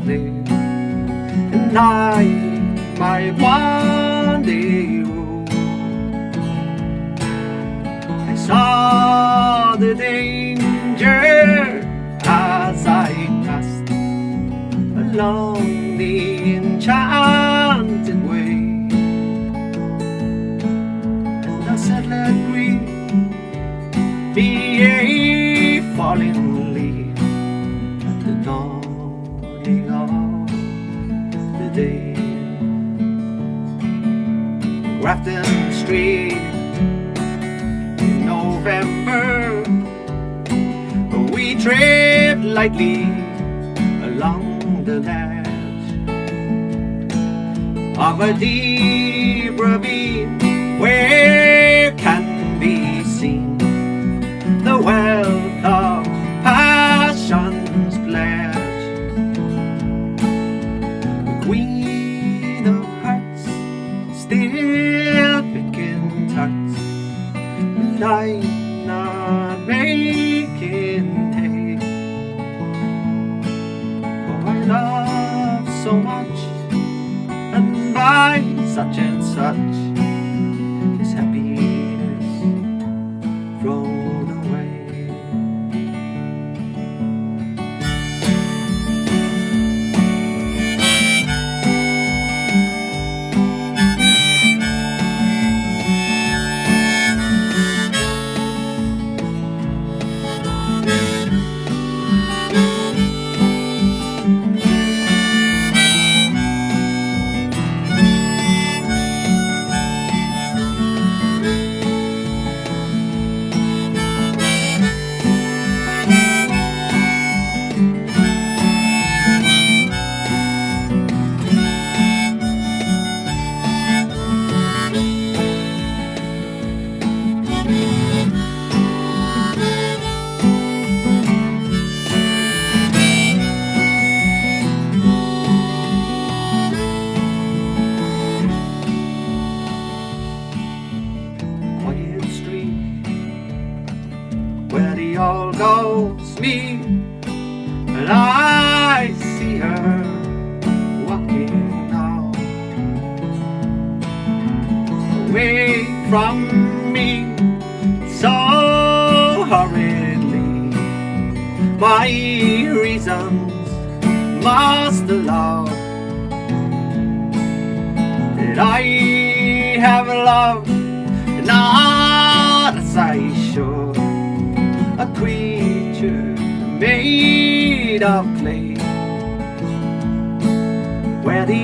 there, and I might one day rule. I saw the danger as I passed along the enchanted way, and I said, let grief be a falling leaf at the dawning of the day. Grafton Street in November, we tread lightly along the ledge of a deep ravine where can be seen the wealth of passion's pledge. The Queen of Hearts still picking tarts, and I'm not making hay. Oh, I love so much, and by such and such is happiness thrown away. Where the all goes me, and I see her walking now, away from me so hurriedly. My reasons must allow that I have loved not as I should, a creature made of clay, where the